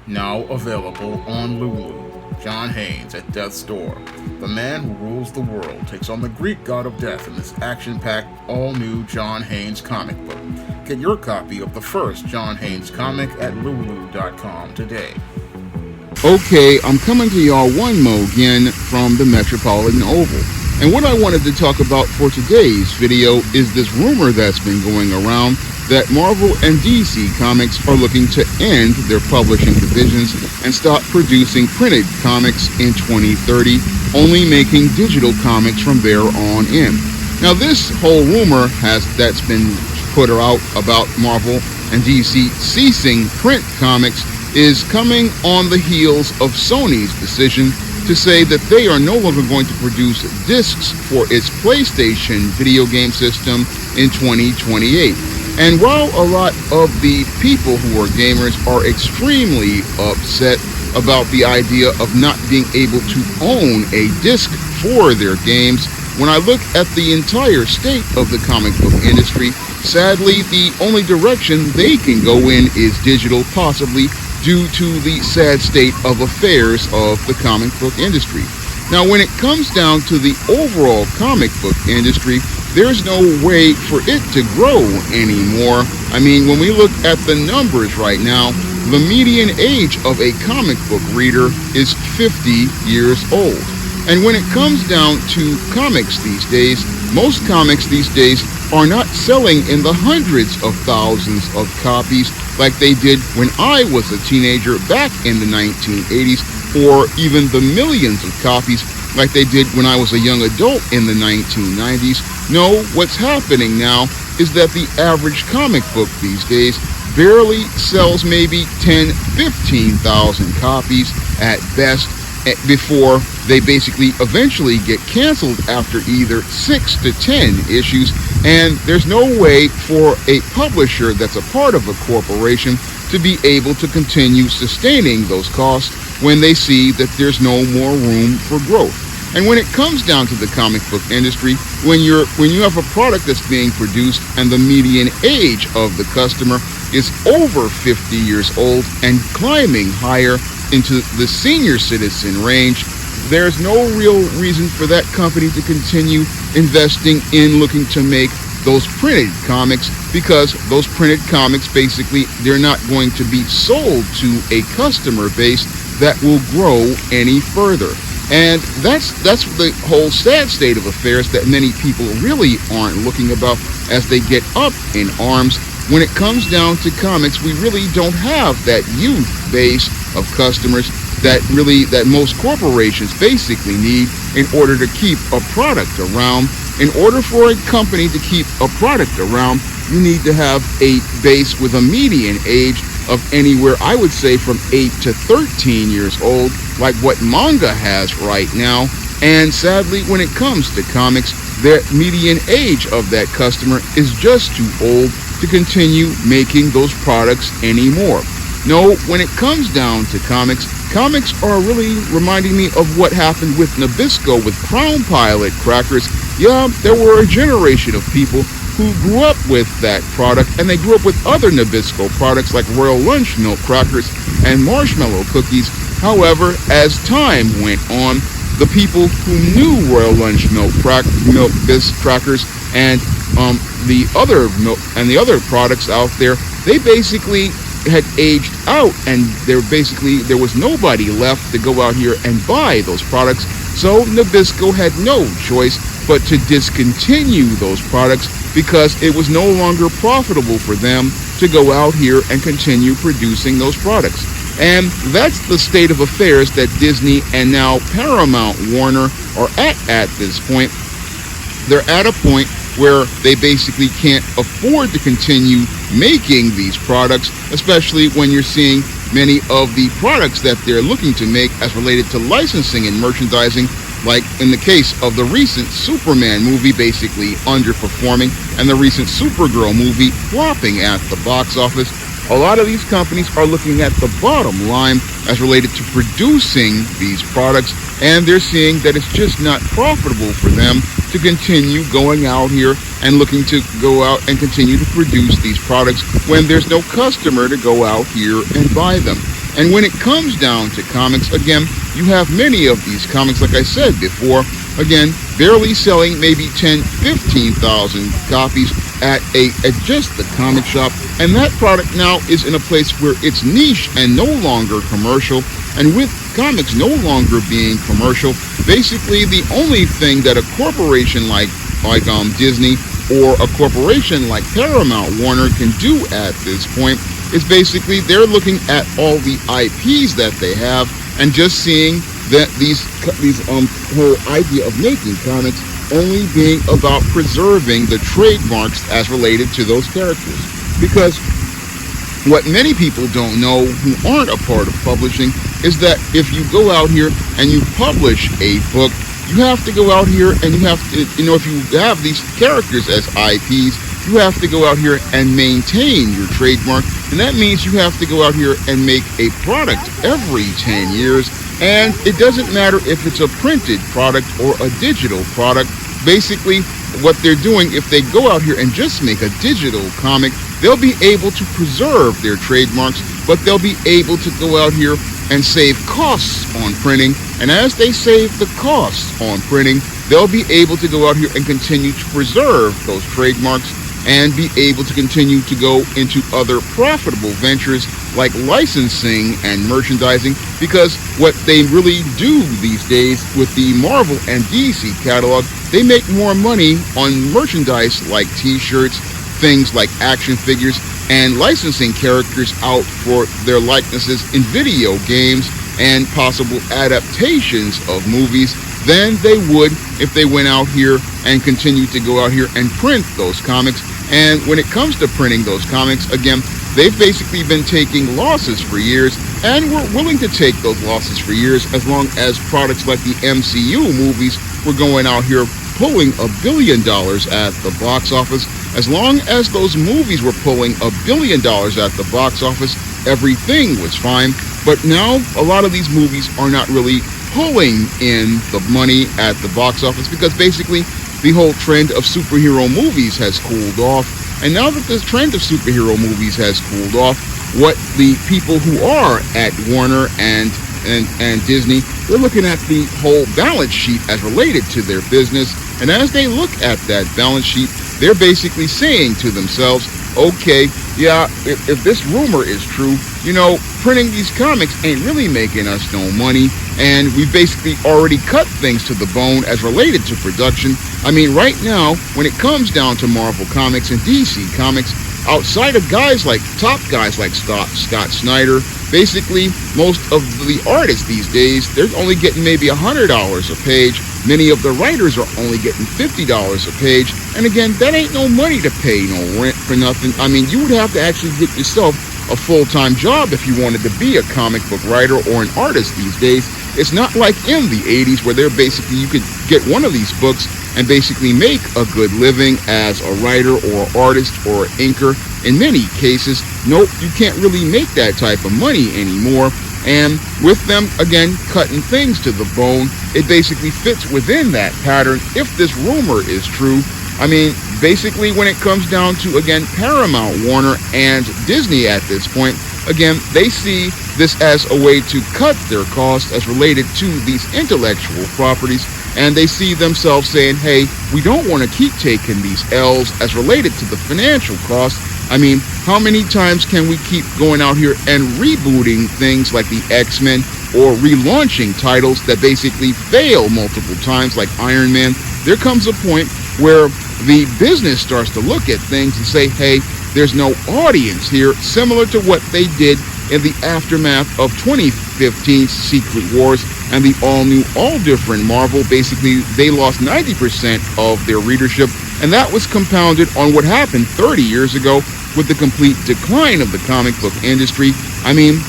Now available on Lulu. John Haynes at Death's Door. The man who rules the world takes on the Greek god of death in this action-packed, all-new John Haynes comic book. Get your copy of the first John Haynes comic at lulu.com today. Okay, I'm coming to y'all one mo again from the Metropolitan Oval. And what I wanted to talk about for today's video is this rumor that's been going around that Marvel and DC Comics are looking to end their publishing divisions and stop producing printed comics in 2030, only making digital comics from there on in. Now this whole rumor that's been put out about Marvel and DC ceasing print comics is coming on the heels of Sony's decision to say that they are no longer going to produce discs for its PlayStation video game system in 2028. And while a lot of the people who are gamers are extremely upset about the idea of not being able to own a disc for their games, when I look at the entire state of the comic book industry, sadly, the only direction they can go in is digital, possibly due to the sad state of affairs of the comic book industry. Now, when it comes down to the overall comic book industry, there's no way for it to grow anymore. I mean, when we look at the numbers right now, the median age of a comic book reader is 50 years old. And when it comes down to comics these days, most comics these days are not selling in the hundreds of thousands of copies like they did when I was a teenager back in the 1980s, or even the millions of copies like they did when I was a young adult in the 1990s. No, what's happening now is that the average comic book these days barely sells maybe 10, 15,000 copies at best before they basically eventually get canceled after either 6 to 10 issues, and there's no way for a publisher that's a part of a corporation to be able to continue sustaining those costs when they see that there's no more room for growth. And when it comes down to the comic book industry, when you have a product that's being produced and the median age of the customer is over 50 years old and climbing higher into the senior citizen range, there's no real reason for that company to continue investing in looking to make those printed comics, because those printed comics basically, they're not going to be sold to a customer base that will grow any further. And that's the whole sad state of affairs that many people really aren't looking about as they get up in arms. When it comes down to comics, we really don't have that youth base of customers that most corporations basically need in order to keep a product around. In order for a company to keep a product around, you need to have a base with a median age of anywhere, I would say, from 8 to 13 years old, like what manga has right now. And sadly, when it comes to comics, the median age of that customer is just too old to continue making those products anymore. No, when it comes down to comics are really reminding me of what happened with Nabisco with Crown Pilot crackers. Yeah, there were a generation of people who grew up with that product, and they grew up with other Nabisco products like Royal Lunch Milk crackers and marshmallow cookies. However, as time went on, the people who knew Royal Lunch Milk Bisc crackers and the other products out there, they basically had aged out, and there was nobody left to go out here and buy those products. So Nabisco had no choice but to discontinue those products because it was no longer profitable for them to go out here and continue producing those products. And that's the state of affairs that Disney and now Paramount Warner are at this point. They're at a point where they basically can't afford to continue making these products, especially when you're seeing many of the products that they're looking to make as related to licensing and merchandising, like in the case of the recent Superman movie basically underperforming and the recent Supergirl movie flopping at the box office. A lot of these companies are looking at the bottom line as related to producing these products, and they're seeing that it's just not profitable for them to continue going out here and looking to go out and continue to produce these products when there's no customer to go out here and buy them. And when it comes down to comics, again, you have many of these comics, like I said before, again, barely selling maybe 10, 15,000 copies at just the comic shop. And that product now is in a place where it's niche and no longer commercial. And with comics no longer being commercial, basically the only thing that a corporation like Disney or a corporation like Paramount Warner can do at this point is basically they're looking at all the IPs that they have and just seeing that these whole idea of making comics only being about preserving the trademarks as related to those characters. Because what many people don't know who aren't a part of publishing is that if you go out here and you publish a book, you have to go out here and you have to, if you have these characters as IPs, you have to go out here and maintain your trademark. And that means you have to go out here and make a product every 10 years. And it doesn't matter if it's a printed product or a digital product. Basically, what they're doing, if they go out here and just make a digital comic, they'll be able to preserve their trademarks, but they'll be able to go out here and save costs on printing. And as they save the costs on printing, they'll be able to go out here and continue to preserve those trademarks and be able to continue to go into other profitable ventures like licensing and merchandising, because what they really do these days with the Marvel and DC catalog, they make more money on merchandise like t-shirts, things like action figures, and licensing characters out for their likenesses in video games and possible adaptations of movies than they would if they went out here and continued to go out here and print those comics. And when it comes to printing those comics, again, they've basically been taking losses for years, and were willing to take those losses for years as long as products like the MCU movies were going out here pulling $1 billion at the box office. As long as those movies were pulling $1 billion at the box office, everything was fine. But now a lot of these movies are not really pulling in the money at the box office, because basically the whole trend of superhero movies has cooled off. And now that the trend of superhero movies has cooled off, what the people who are at Warner and Disney, they're looking at the whole balance sheet as related to their business. And as they look at that balance sheet, they're basically saying to themselves, okay, yeah, if this rumor is true, printing these comics ain't really making us no money, and we basically already cut things to the bone as related to production. I mean, right now, when it comes down to Marvel Comics and DC Comics, outside of top guys like Scott Snyder, basically most of the artists these days, they're only getting maybe $100 a page. Many of the writers are only getting $50 a page. And again, that ain't no money to pay no rent for nothing. I mean, you would have to actually get yourself a full-time job if you wanted to be a comic book writer or an artist these days. It's not like in the 80s where they're basically, you could get one of these books and basically make a good living as a writer or artist or inker. In many cases, nope, you can't really make that type of money anymore. And with them, again, cutting things to the bone, it basically fits within that pattern if this rumor is true. I mean, basically, when it comes down to, again, Paramount, Warner, and Disney at this point, again, they see this as a way to cut their costs as related to these intellectual properties, and they see themselves saying, hey, we don't want to keep taking these L's as related to the financial costs. I mean, how many times can we keep going out here and rebooting things like the X-Men, or relaunching titles that basically fail multiple times like Iron Man? There comes a point where the business starts to look at things and say, hey, there's no audience here, similar to what they did in the aftermath of 2015's Secret Wars and the all-new, all-different Marvel. Basically, they lost 90% of their readership, and that was compounded on what happened 30 years ago with the complete decline of the comic book industry. I mean,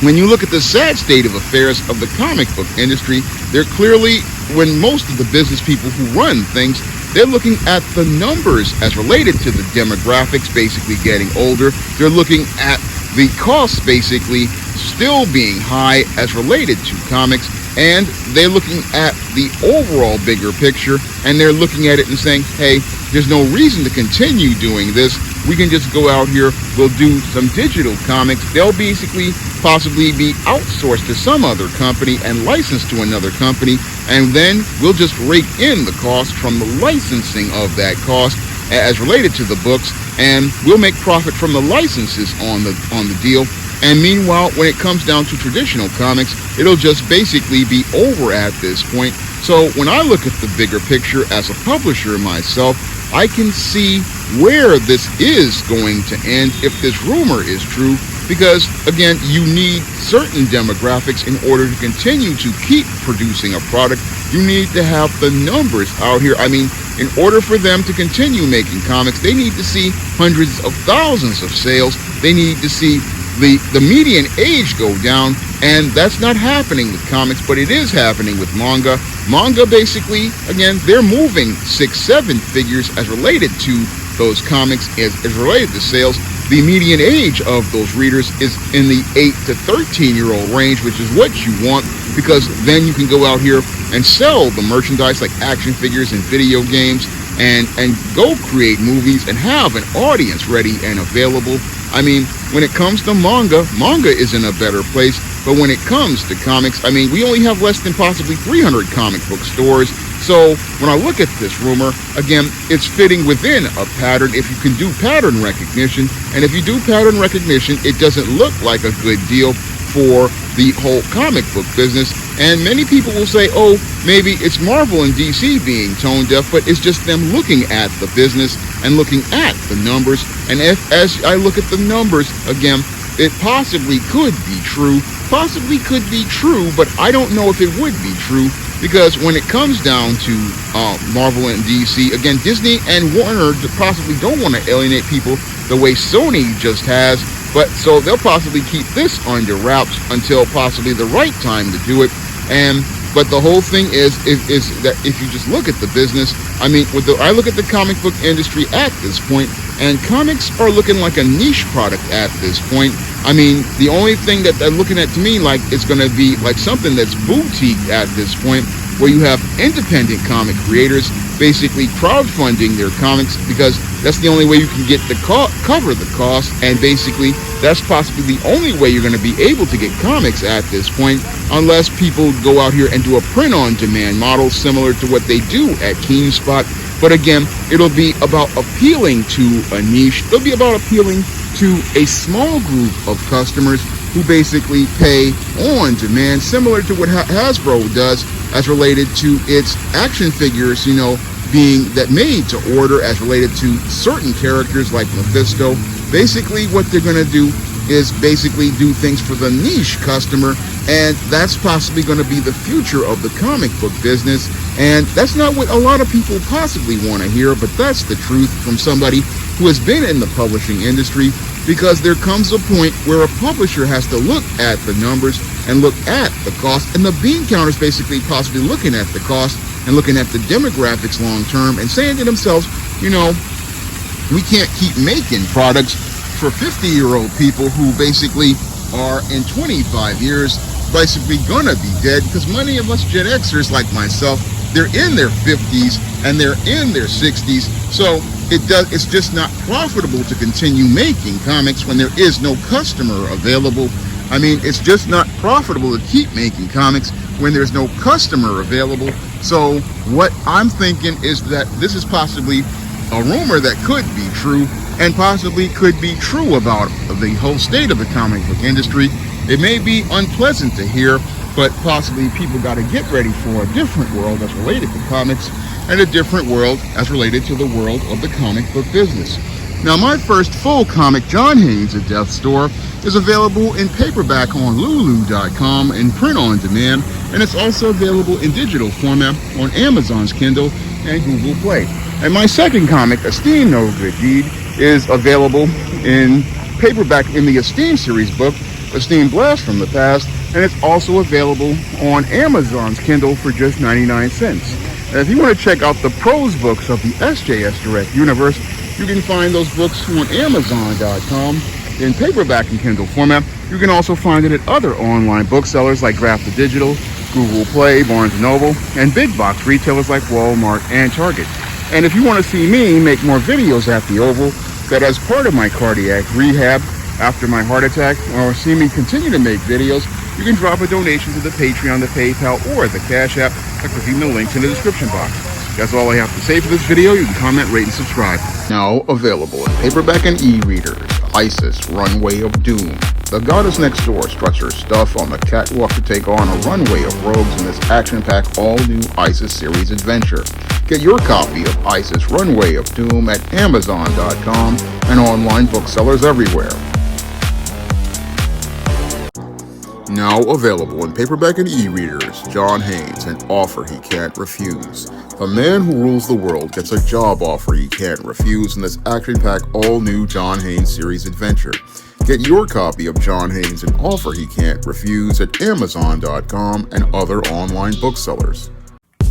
when you look at the sad state of affairs of the comic book industry, they're clearly, when most of the business people who run things, they're looking at the numbers as related to the demographics basically getting older. They're looking at the costs basically still being high as related to comics, and they're looking at the overall bigger picture, and they're looking at it and saying, hey, there's no reason to continue doing this. we can just go out here, we'll do some digital comics. They'll basically possibly be outsourced to some other company and licensed to another company, and then we'll just rake in the cost from the licensing of that cost as related to the books, and we'll make profit from the licenses on the deal. And meanwhile, when it comes down to traditional comics, it'll just basically be over at this point. So when I look at the bigger picture as a publisher myself, I can see where this is going to end if this rumor is true, because again, you need certain demographics in order to continue to keep producing a product. You need to have the numbers out here. I mean, in order for them to continue making comics, they need to see hundreds of thousands of sales. They need to see the median age go down, and that's not happening with comics, but it is happening with manga. Manga, basically, again, they're moving 6-7 figures as related to those comics, as related to sales. The median age of those readers is in the 8 to 13-year-old range, which is what you want, because then you can go out here and sell the merchandise like action figures and video games, and go create movies and have an audience ready and available. I mean, when it comes to manga is in a better place, but when it comes to comics, I mean, we only have less than possibly 300 comic book stores. So when I look at this rumor, again, it's fitting within a pattern if you can do pattern recognition. And if you do pattern recognition, it doesn't look like a good deal for the whole comic book business. And many people will say, oh, maybe it's Marvel and DC being tone deaf, but it's just them looking at the business and looking at the numbers. And as I look at the numbers, again, it possibly could be true, but I don't know if it would be true, because when it comes down to Marvel and DC, again, Disney and Warner possibly don't want to alienate people the way Sony just has, but so they'll possibly keep this under wraps until possibly the right time to do it. But the whole thing is that if you just look at the business, I mean, I look at the comic book industry at this point, and comics are looking like a niche product at this point. I mean, the only thing that they're looking at to me like is going to be like something that's boutique at this point, where you have independent comic creators basically crowdfunding their comics, because that's the only way you can get the cover the cost, and basically that's possibly the only way you're going to be able to get comics at this point, unless people go out here and do a print-on-demand model similar to what they do at KeenSpot. But again, it'll be about appealing to a niche. It'll be about appealing to a small group of customers who basically pay on demand, similar to what Hasbro does as related to its action figures, you know, being that made to order as related to certain characters like Mephisto. Basically what they're going to do is basically do things for the niche customer, and that's possibly going to be the future of the comic book business. And that's not what a lot of people possibly want to hear, but that's the truth from somebody who has been in the publishing industry, because there comes a point where a publisher has to look at the numbers and look at the cost, and the bean counters basically possibly looking at the cost and looking at the demographics long term and saying to themselves, you know, we can't keep making products for 50-year-old people who basically are in 25 years basically gonna be dead, because many of us Gen Xers like myself, they're in their 50s and they're in their 60s, so it's just not profitable to continue making comics when there is no customer available. I mean, it's just not profitable to keep making comics when there's no customer available. So what I'm thinking is that this is possibly a rumor that could be true, and possibly could be true about the whole state of the comic book industry. It may be unpleasant to hear, but possibly people got to get ready for a different world that's related to comics, and a different world as related to the world of the comic book business. Now, my first full comic, John Haynes at Death's Door, is available in paperback on Lulu.com and print on demand, and it's also available in digital format on Amazon's Kindle and Google Play. And my second comic, Esteem No Good Deed, is available in paperback in the Esteem series book, Esteem Blast from the Past, and it's also available on Amazon's Kindle for just 99 cents. And if you want to check out the prose books of the SJS Direct universe, you can find those books on Amazon.com in paperback and Kindle format. You can also find it at other online booksellers like Graphic Digital, Google Play, Barnes & Noble, and big box retailers like Walmart and Target. And if you want to see me make more videos at the Oval, that as part of my cardiac rehab after my heart attack, or see me continue to make videos, you can drop a donation to the Patreon, the PayPal, or the Cash App by clicking the links in the description box. That's all I have to say for this video. You can comment, rate, and subscribe. Now available in paperback and e-readers, Isis, Runway of Doom. The goddess next door struts her stuff on the catwalk to take on a runway of rogues in this action-packed all-new Isis series adventure. Get your copy of Isis, Runway of Doom at Amazon.com and online booksellers everywhere. Now available in paperback and e-readers, John Haynes, An Offer He Can't Refuse. The man who rules the world gets a job offer he can't refuse in this action-packed all-new John Haynes series adventure. Get your copy of John Haynes, An Offer He Can't Refuse at Amazon.com and other online booksellers.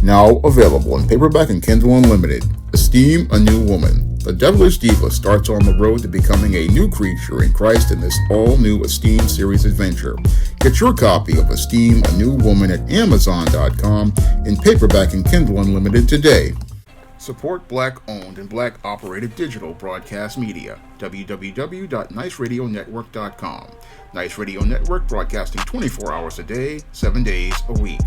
Now available in paperback and Kindle Unlimited, Esteem a New Woman. The devilish diva starts on the road to becoming a new creature in Christ in this all-new Esteem series adventure. Get your copy of Esteem a New Woman at Amazon.com in paperback and Kindle Unlimited today. Support Black-owned and Black-operated digital broadcast media. www.niceradionetwork.com. Nice Radio Network broadcasting 24 hours a day, 7 days a week.